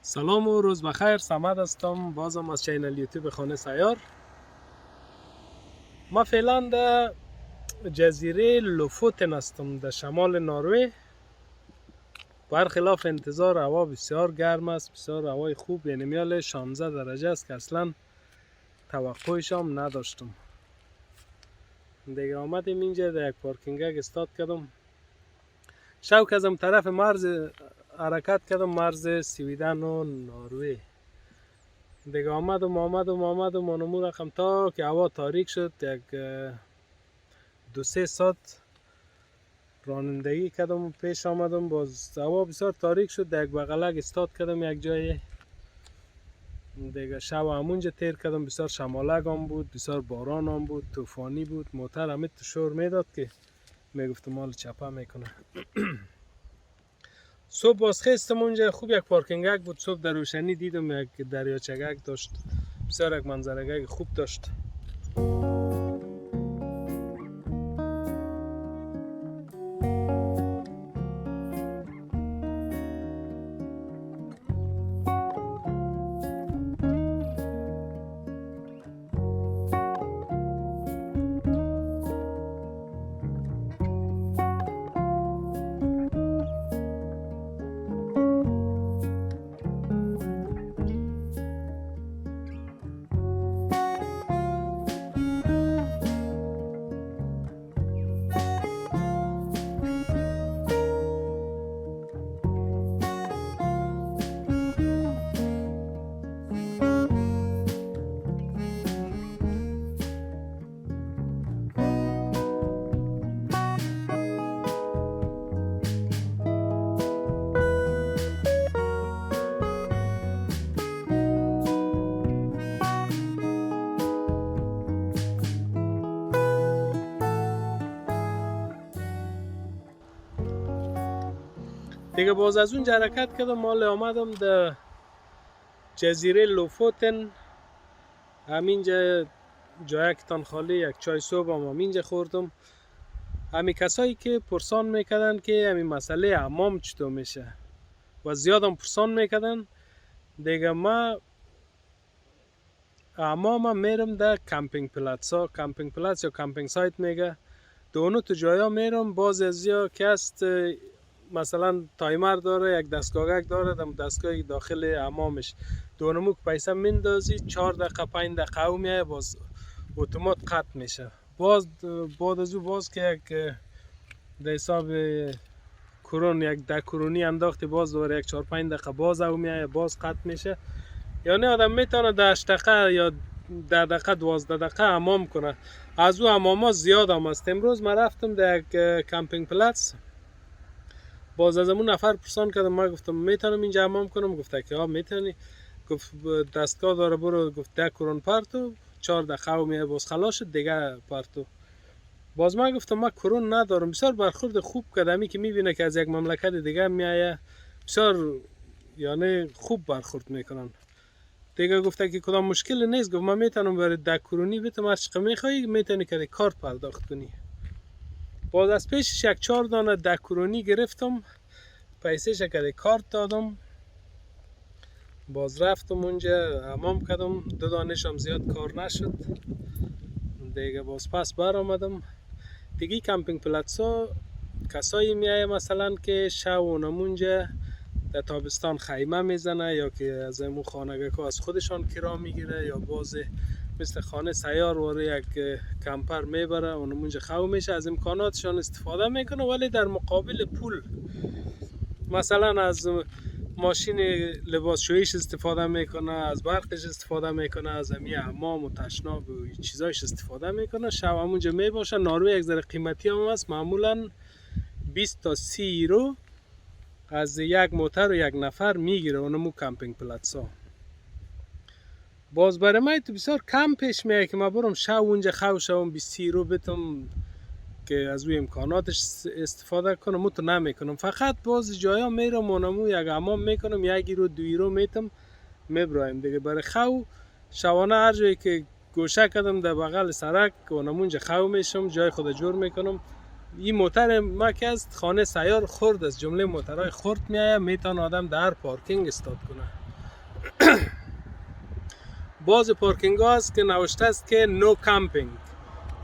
سلام و روز بخیر. صمد هستم بازم از چینل یوتیوب خانه سیار. ما فعلا در جزیره لوفوتن هستم در شمال ناروی. برخلاف انتظار هوا بسیار گرم است، بسیار هوای خوب، یعنی میال 16 درجه است که اصلا توقعش هم نداشتم. دیگه آمدیم اینجا در یک پارکینگ استاد کردم. شوق ازم طرف مرز حرکت کردم، مرز سویدن و ناروی. دیگه آمدم آنمون رقم تا که هوا تاریک شد. یک 2-3 ساعت رانندگی کردم و پیش آمدم، باز هوا بسیار تاریک شد. یک بغلک استاد کردم یک جای دیگه. شب همونجا تیر کردم، بسیار شمالک هم بود، بسیار باران هم بود، طوفانی بود. موتر همه شور میداد که میگفتم مال چپه میکنه. صبح باز خستم اونجا، خوب یک پارکینگک بود. صبح در روشنی دیدم یک دریاچه‌ک داشت، بسیار یک منظره‌ک خوب داشت. دیگه باز از اونجا حرکت کردم، مال آمدم در جزیره لوفوتن. همینجا جای کتان خالی یک چای صبح هم همینجا خوردم. همین کسایی که پرسان میکردن که همین مسئله حمام چطور میشه و زیادم پرسان میکردن، دیگه ما حمام میرم در کمپینگ پلاتس ها. کمپینگ پلاتس یا کمپینگ سایت میگه، دونو تو جایا میرم. باز از یا که است مثلا تایمر داره، یک دستگاهک داره، دستگاه داخل حمامش دونمو که پیسه میندازی 4 دقیقه 5 دقیقه او میایه، باز اتومات قطع میشه. باز بعد از او باز که یک در حساب کرون یک 10 کرونی انداختی، باز دوباره یک 4-5 دقیقه باز او میایه، باز قطع میشه. یعنی آدم میتونه 8 دقیقه یا 10 دقیقه 12 دقیقه حمام کنه. از او حمام ها زیاد هم است. امروز من رفتم در یک کمپینگ پلاتس، باز از همون نفر پرسان کردم، ما گفتم میتونم اینجا حمام کنم؟ گفته که ها میتونی. گفت دستگاه داره، برو. گفت 10 کرون پرتو، 4 دقیقه و میای، باز خلاص شد دیگه پرتو. باز ما گفتم ما کرون ندارم. بسیار برخورد خوب کردمی که میبینه که از یک مملکت دیگه میایه، بسیار یعنی خوب برخورد میکنن. دیگه گفته که کدام مشکل نیست. گفت من میتونم برای 10 کرونی بتم هر چقدر میخوای میتونی که کارت پرداخت کنی. باز از پیشش یک 4 دانه 10 کرونی گرفتم، پیسهش که کارت دادم. باز رفتم اونجا حمام کردم. 2 دانش هم زیاد کار نشد دیگه. باز پس بر آمدم دیگه. کمپینگ پلاتس ها کسایی میایه مثلا که شب اونمونجا در تابستان خیمه میزنه، یا که از امون خانگه ها از خودشان کرا میگیره، یا باز مثل خانه سیار واره یک کمپر میبره اونمونجا خو میشه، از امکاناتشان استفاده میکنه. ولی در مقابل پول مثلا از ماشین لباسشوییش استفاده میکنه، از برقش استفاده میکنه، از امی حمام و تشناب و چیزایش استفاده میکنه. شب همونجا میباشه. ناروی یک ذره قیمتی هم هست، معمولا 20 تا 30 یورو از یک موتر و یک نفر میگیره اونمو کمپینگ پلاتس ها. باز برای من تو بسیار کم پیش میاد که من برم شب اونجا خو شوم 20 یورو بتم که از اوی امکاناتش استفاده کنم. مو تو نمیکنم، فقط باز جایا میرم اونمو یک حمام میکنم، 1 یورو 2 یورو میتم میبرایم دیگه. برای خو شوانه هر جایی که گوشه کردم در بغل سرک اونمونجا خو میشم، جای خود جور میکنم. این موتر ما که از خانه سیار خرد از جمله موترهای خرد میایه، میتونه آدم در پارکینگ استاد کنه. بعض پارکینگ ها هست که نوشته است که نو کمپینگ،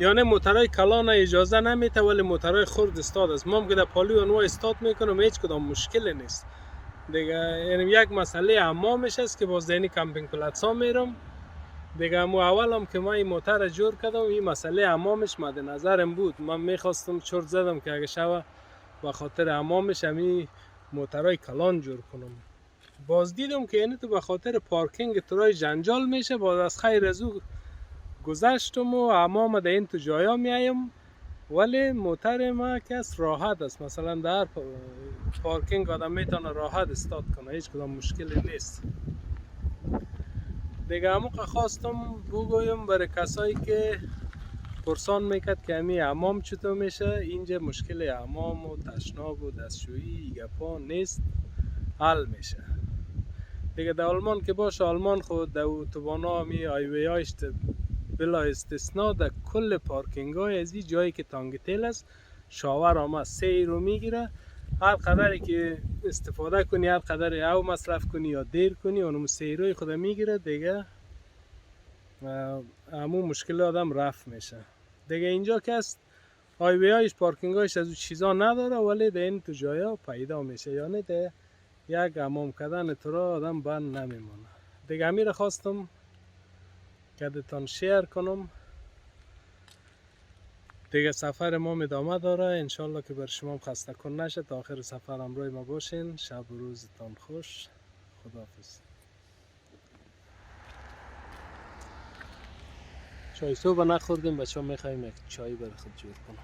یعنی موترهای کلان اجازه نمیده ولی موترهای خرد استاد است. ما هم که در پالی اونها استاد میکنم هیچ کدام مشکلی نیست دیگه. یعنی یک مسئله حمامش است که باز دینی کمپینگ پلتس ها میرم دیگه. مو اول هم که ما این موتر جور کردم این مسئله حمامش مد نظرم بود. من میخواستم چرت زدم که اگه شوه به خاطر حمامش همی موترهای کلان جور کنم. باز دیدم که یعنی تو به خاطر پارکینگ ترای جنجال میشه. باز از خیر از او گذشتم و حمام در این تو جایا میایم ولی موتر ما کس راحت است. مثلا در پارکینگ آدم میتونه راحت استاد کنه، هیچ کدام مشکلی نیست دیگه. همون که خواستم بگویم برای کسایی که پرسان میکرد که همی حمام چطور میشه، اینجا مشکل حمام و تشناب و دستشویی گپا نیست، حل میشه دیگه. در آلمان که باشه، آلمان خود در اتوبانا همی هایوی هایش بلا استثناء در کل پارکینگ های از این جایی که تانگتیل است شاور آمد 3 یورو میگیره. هر قدری که استفاده کنی، هر قدری او مصرف کنی یا دیر کنی، اونم 3 یورو خود میگیره دیگه. همون مشکل آدم رفت میشه دیگه. اینجا که است هایوی هایش پارکینگ هایش از اون چیزا نداره ولی در این تو جایا پیدا میشه، یعنی در یک حمام کردن تو را آدم بند نمیمونه دیگه. همین را خواستم که دتان شیر کنم دیگه. سفر ما ادامه داره انشالله که بر شما خسته کن نشه. تا آخر سفر همراه ما باشین. شب و روزتان خوش. خداحافظ. چای صبح نخوردیم، بچه ها میخواییم یک چای برای خود جور کنم.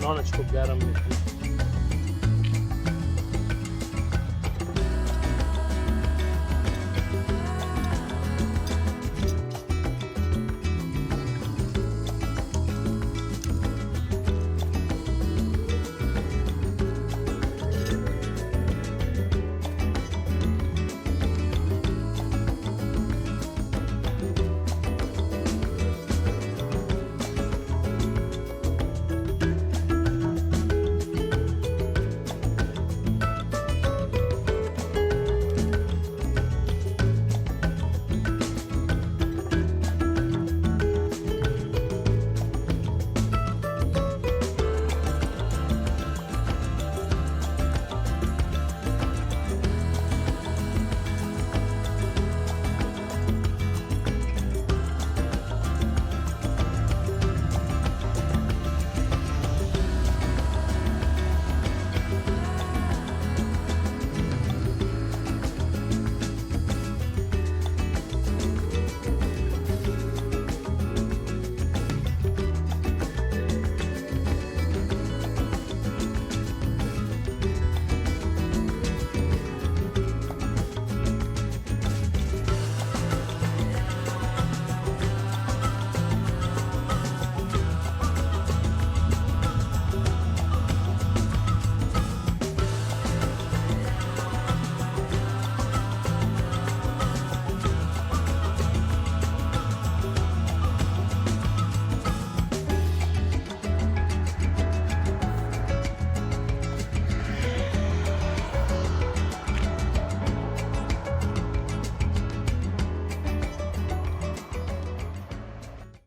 نانش خوب گرم میکنه.